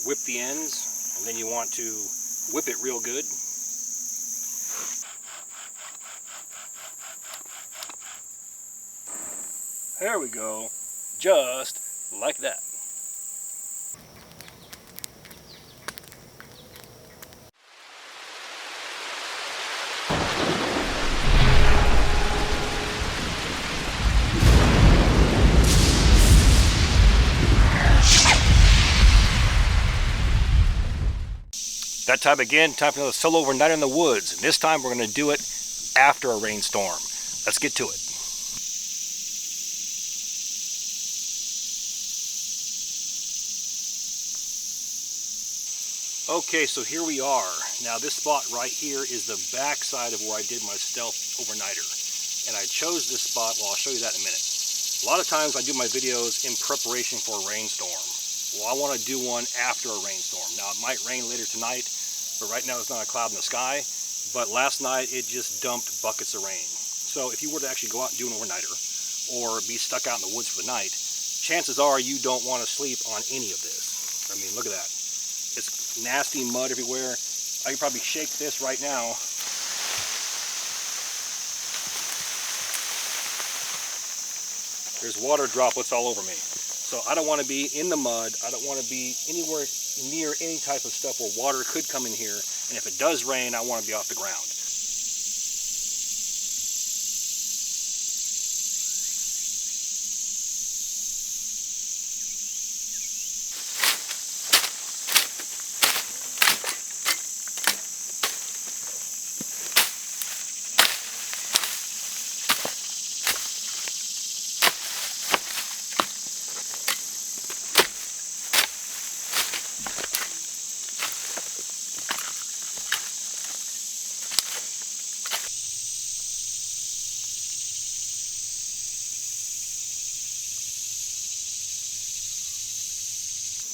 whip the ends, and then you want to whip it real good. There we go, just like that. That time again, time for another solo overnight in the woods. And this time we're going to do it after a rainstorm. Let's get to it. Okay, so here we are. Now this spot right here is the back side of where I did my stealth overnighter. And I chose this spot, well I'll show you that in a minute. A lot of times I do my videos in preparation for a rainstorm. Well, I want to do one after a rainstorm. Now it might rain later tonight, but right now it's not a cloud in the sky. But last night it just dumped buckets of rain. So if you were to actually go out and do an overnighter or be stuck out in the woods for the night, chances are you don't want to sleep on any of this. I mean, look at that. It's nasty mud everywhere. I could probably shake this right now. There's water droplets all over me. So I don't want to be in the mud. I don't want to be anywhere near any type of stuff where water could come in here. And if it does rain, I want to be off the ground.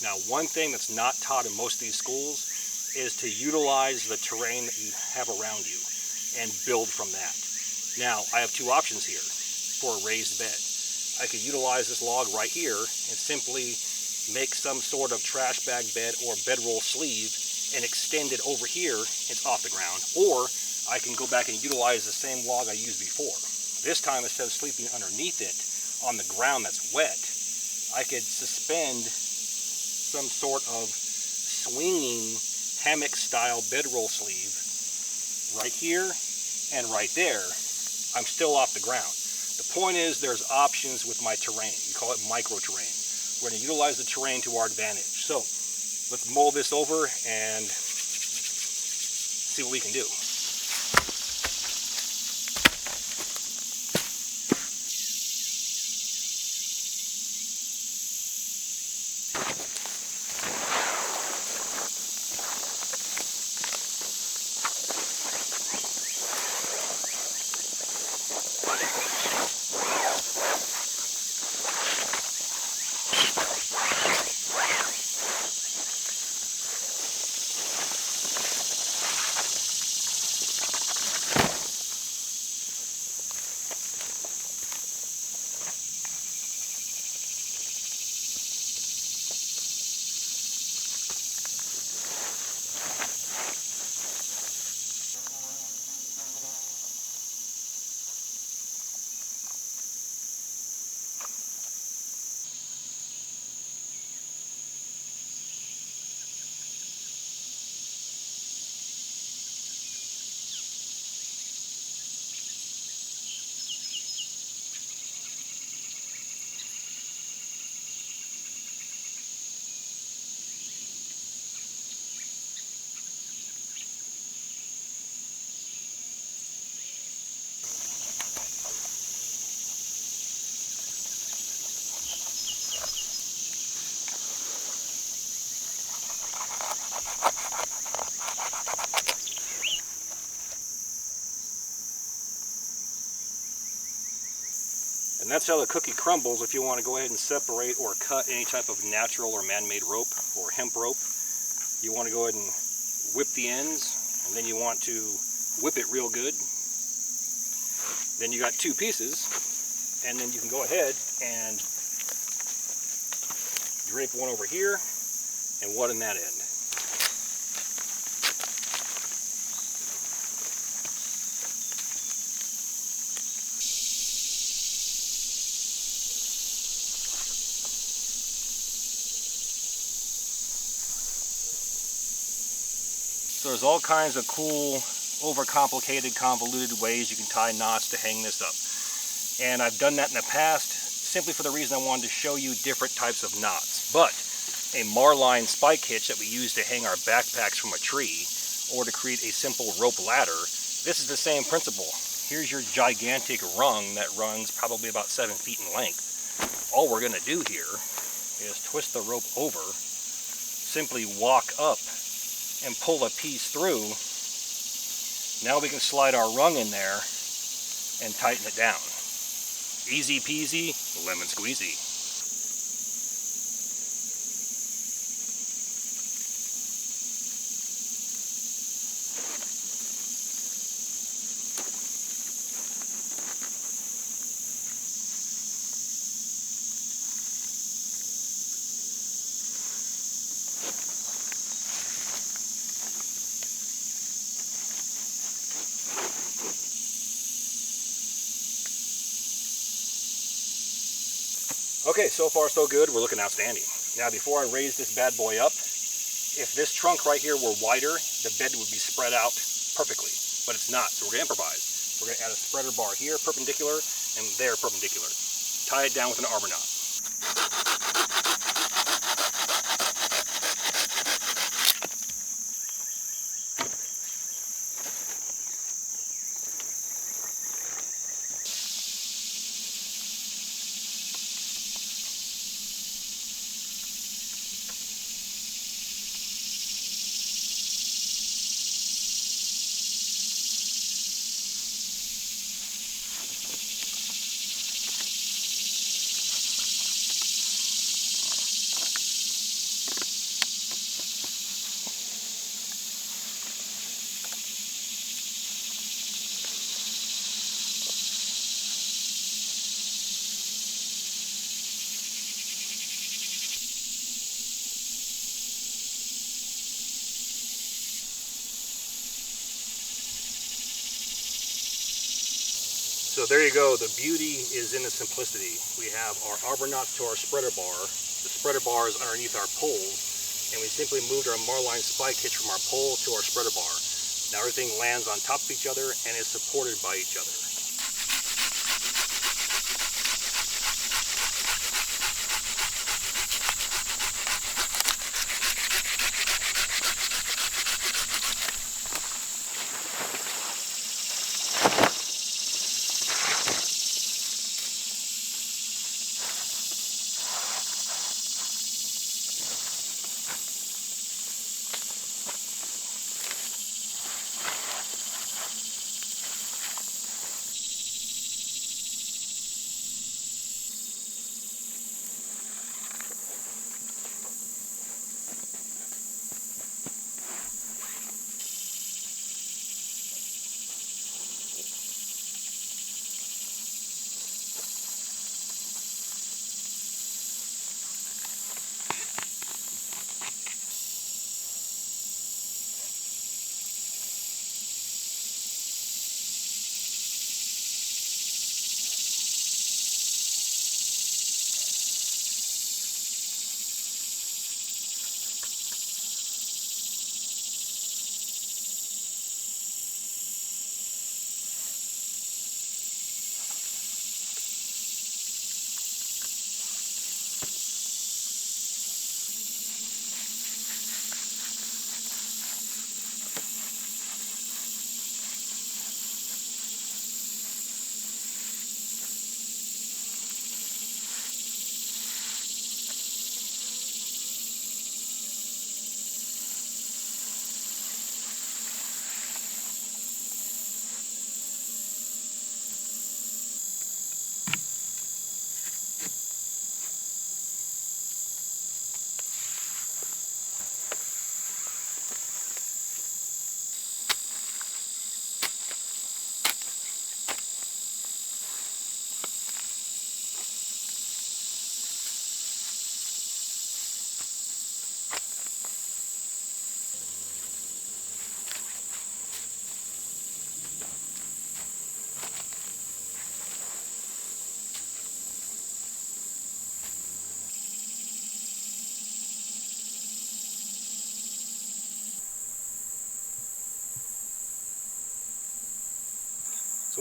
Now, one thing that's not taught in most of these schools is to utilize the terrain that you have around you and build from that. Now, I have two options here for a raised bed. I could utilize this log right here and simply make some sort of trash bag bed or bedroll sleeve and extend it over here. It's off the ground. Or I can go back and utilize the same log I used before. This time, instead of sleeping underneath it on the ground that's wet, I could suspend some sort of swinging hammock style bedroll sleeve right here and right there. I'm still off the ground. The point is there's options with my terrain. We call it micro terrain. We're going to utilize the terrain to our advantage. So let's mold this over and see what we can do. And that's how the cookie crumbles. If you want to go ahead and separate or cut any type of natural or man-made rope or hemp rope, you want to go ahead and whip the ends, and then you want to whip it real good. Then you got two pieces, and then you can go ahead and drape one over here, and one in that end. So there's all kinds of cool, overcomplicated, convoluted ways you can tie knots to hang this up. And I've done that in the past simply for the reason I wanted to show you different types of knots. But a marline spike hitch that we use to hang our backpacks from a tree, or to create a simple rope ladder, this is the same principle. Here's your gigantic rung that runs probably about 7 feet in length. All we're going to do here is twist the rope over, simply walk up and pull a piece through. Now we can slide our rung in there and tighten it down. Easy peasy, lemon squeezy. Okay, so far so good. We're looking outstanding. Now before I raise this bad boy up, if this trunk right here were wider, the bed would be spread out perfectly, but it's not, so we're going to improvise. We're going to add a spreader bar here perpendicular and there perpendicular. Tie it down with an arbor knot. So there you go, the beauty is in the simplicity. We have our arbor knots to our spreader bar, the spreader bar is underneath our poles, and we simply moved our marline spike hitch from our pole to our spreader bar. Now everything lands on top of each other and is supported by each other.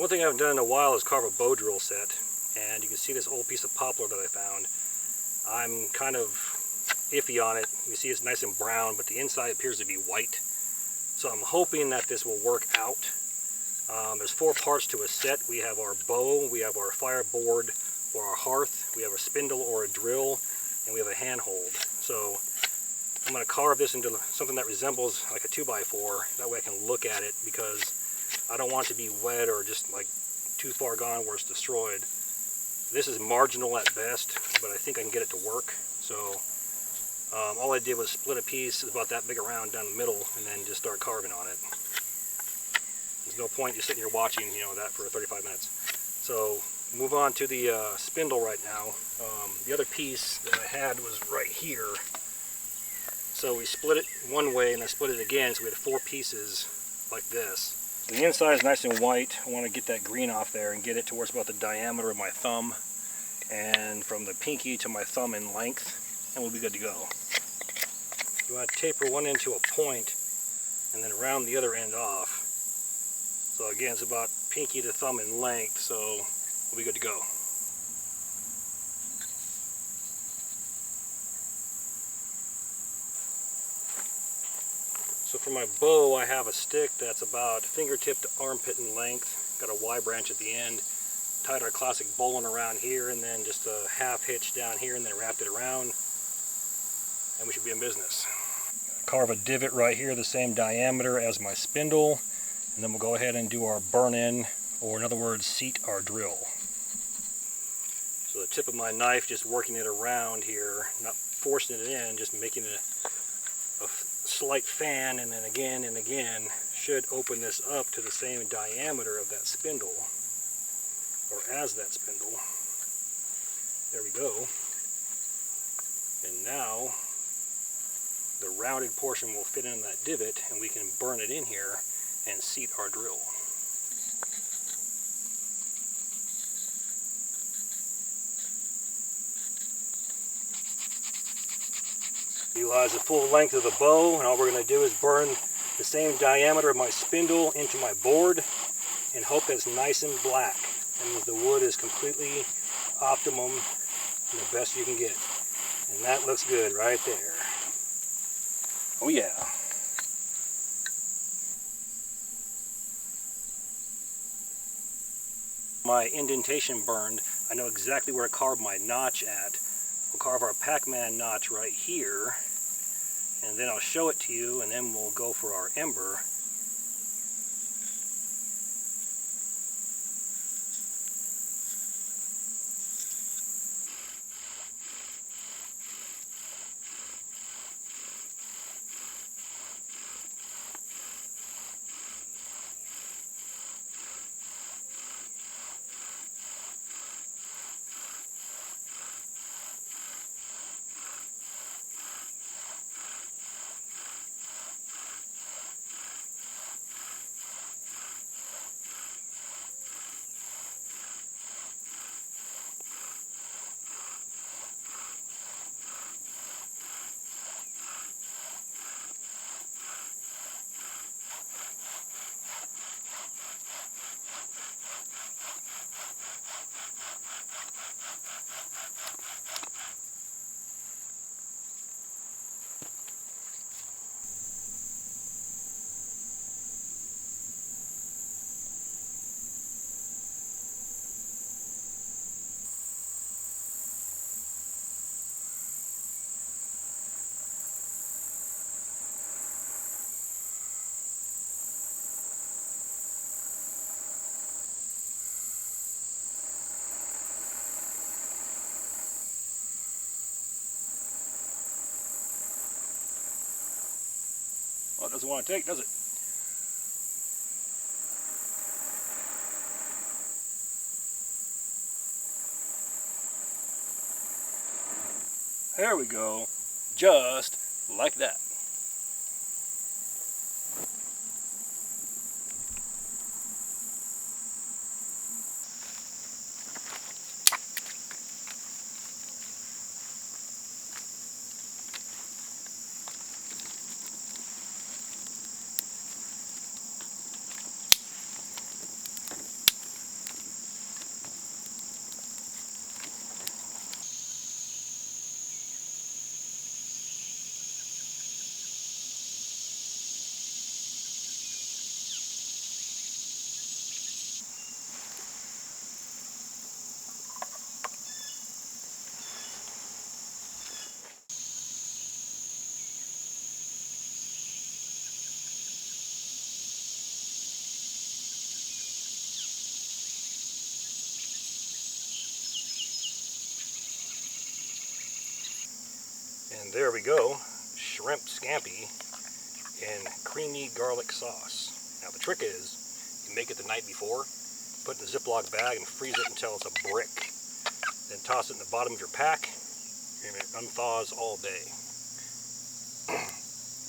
So one thing I haven't done in a while is carve a bow drill set, and you can see this old piece of poplar that I found. I'm kind of iffy on it. You see it's nice and brown, but the inside appears to be white. So I'm hoping that this will work out. There's 4 parts to a set. We have our bow, we have our fireboard or our hearth, we have a spindle or a drill, and we have a handhold. So I'm going to carve this into something that resembles like a 2x4. That way I can look at it, because I don't want it to be wet or just like too far gone where it's destroyed. This is marginal at best, but I think I can get it to work. So all I did was split a piece about that big around down the middle and then just start carving on it. There's no point just sitting here watching, that for 35 minutes. So move on to the spindle right now. The other piece that I had was right here. So we split it one way and I split it again, so we had 4 pieces like this. So the inside is nice and white. I want to get that green off there and get it towards about the diameter of my thumb, and from the pinky to my thumb in length, and we'll be good to go. You want to taper one end to a point and then round the other end off. So again, it's about pinky to thumb in length, so we'll be good to go. So for my bow, I have a stick that's about fingertip to armpit in length. Got a Y branch at the end. Tied our classic bowline around here, and then just a half hitch down here, and then wrapped it around, and we should be in business. Carve a divot right here the same diameter as my spindle, and then we'll go ahead and do our burn-in, or in other words, seat our drill. So the tip of my knife, just working it around here, not forcing it in, just making it a slight fan, and then again and again, should open this up to the same diameter of that spindle, or as that spindle. There we go. And now the rounded portion will fit in that divot, and we can burn it in here and seat our drill. Utilize the full length of the bow, and all we're going to do is burn the same diameter of my spindle into my board and hope that it's nice and black. That means the wood is completely optimum and the best you can get. And that looks good right there. Oh yeah. My indentation burned. I know exactly where to carve my notch at. We'll carve our Pac-Man notch right here, and then I'll show it to you, and then we'll go for our ember. Well, it doesn't want to take, does it? There we go. Just like that. And there we go, shrimp scampi in creamy garlic sauce. Now the trick is, you make it the night before, put it in a Ziploc bag and freeze it until it's a brick. Then toss it in the bottom of your pack, and it unthaws all day.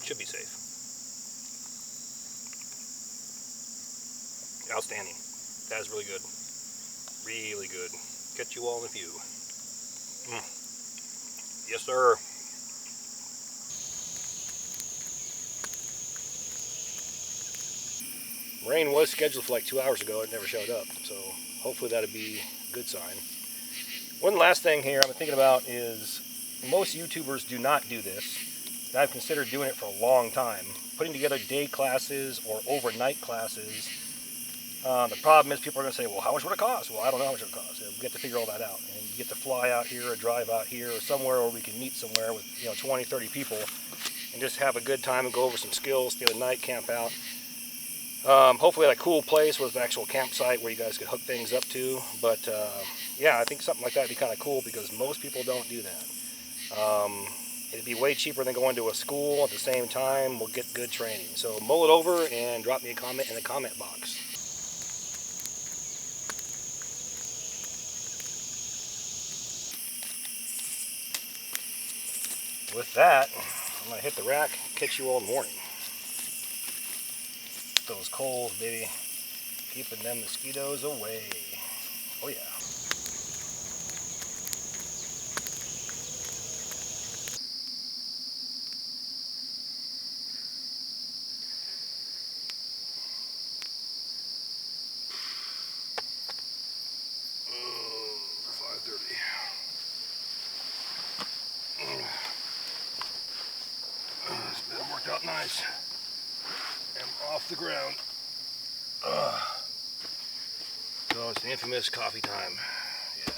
Should be safe. Outstanding. That is really good. Really good. Catch you all in a few. Yes, sir. Rain was scheduled for like 2 hours ago. It never showed up. So hopefully that'll be a good sign. One last thing here I'm thinking about is most YouTubers do not do this. I've considered doing it for a long time. Putting together day classes or overnight classes. The problem is people are going to say, well, how much would it cost? Well, I don't know how much it would cost. We have to figure all that out. And you get to fly out here or drive out here or somewhere where we can meet somewhere with 20, 30 people and just have a good time and go over some skills, stay the night, camp out. Hopefully at a cool place with an actual campsite where you guys could hook things up to. But yeah, I think something like that would be kind of cool because most people don't do that. It'd be way cheaper than going to a school at the same time. We'll get good training. So mull it over and drop me a comment in the comment box. With that, I'm going to hit the rack, catch you all in the morning. Those coals, baby. Keeping them mosquitoes away. Oh yeah. This bit worked out nice. I'm off the ground. So it's the infamous coffee time. Yeah.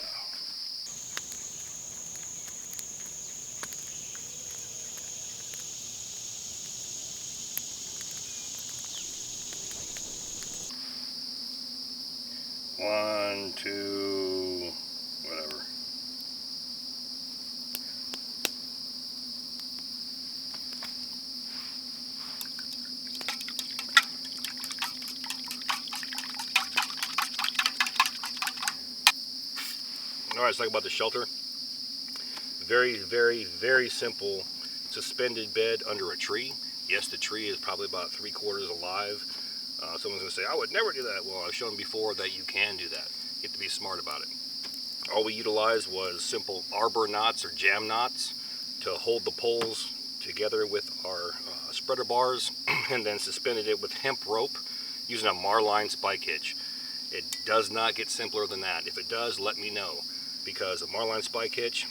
One, two, whatever. Alright, let's talk about the shelter. Very, very, very simple suspended bed under a tree. Yes, the tree is probably about 3/4 alive. Someone's going to say, I would never do that. Well, I've shown before that you can do that. You have to be smart about it. All we utilized was simple arbor knots or jam knots to hold the poles together with our spreader bars and then suspended it with hemp rope using a Marline spike hitch. It does not get simpler than that. If it does, let me know, because a Marline spike hitch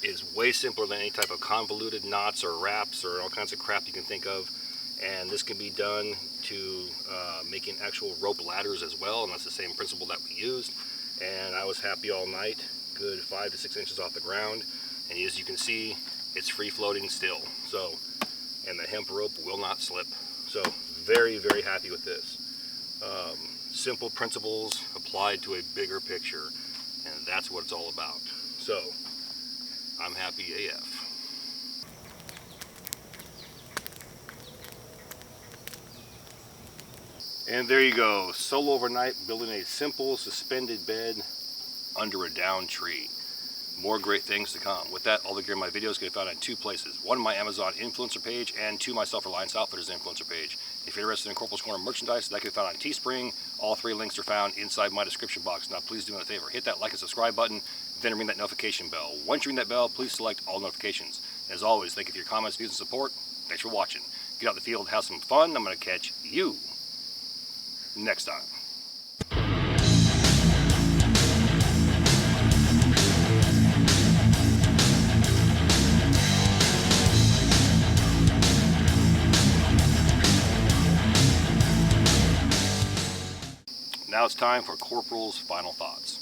is way simpler than any type of convoluted knots or wraps or all kinds of crap you can think of. And this can be done to making actual rope ladders as well, and that's the same principle that we used. And I was happy all night, good 5 to 6 inches off the ground, and as you can see, it's free floating still. So, and the hemp rope will not slip. So very, very happy with this. Simple principles applied to a bigger picture, and that's what it's all about. So I'm happy AF. And there you go, solo overnight building a simple suspended bed under a downed tree. More great things to come. With that, all the gear in my videos can be found on 2 places. 1, my Amazon influencer page, and 2, my Self-Reliance Outfitters influencer page. If you're interested in Corporals Corner merchandise, that can be found on Teespring. All 3 links are found inside my description box. Now please do me a favor, hit that like and subscribe button, then ring that notification bell. Once you ring that bell, please select all notifications. As always, thank you for your comments, views, and support. Thanks for watching. Get out in the field, have some fun. I'm going to catch you next time. Now it's time for Corporal's final thoughts.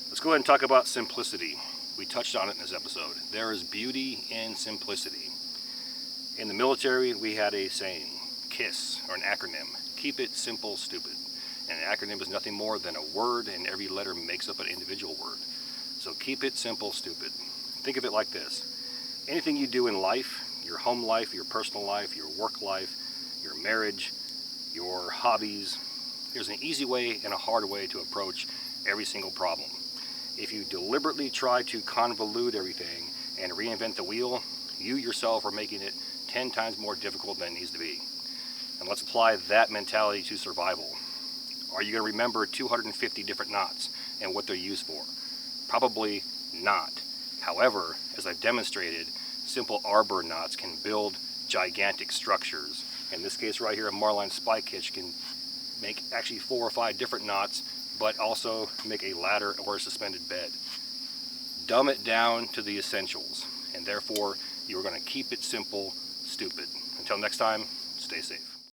Let's go ahead and talk about simplicity. We touched on it in this episode. There is beauty in simplicity. In the military, we had a saying, KISS, or an acronym. Keep it simple, stupid. And an acronym is nothing more than a word, and every letter makes up an individual word. So keep it simple, stupid. Think of it like this. Anything you do in life, your home life, your personal life, your work life, your marriage, your hobbies, there's an easy way and a hard way to approach every single problem. If you deliberately try to convolute everything and reinvent the wheel, you yourself are making it 10 times more difficult than it needs to be. And let's apply that mentality to survival. Are you going to remember 250 different knots and what they're used for? Probably not. However, as I've demonstrated, simple arbor knots can build gigantic structures. In this case right here, a marline spike hitch can make actually 4 or 5 different knots, but also make a ladder or a suspended bed. Dumb it down to the essentials, and therefore you're going to keep it simple, stupid. Until next time, stay safe.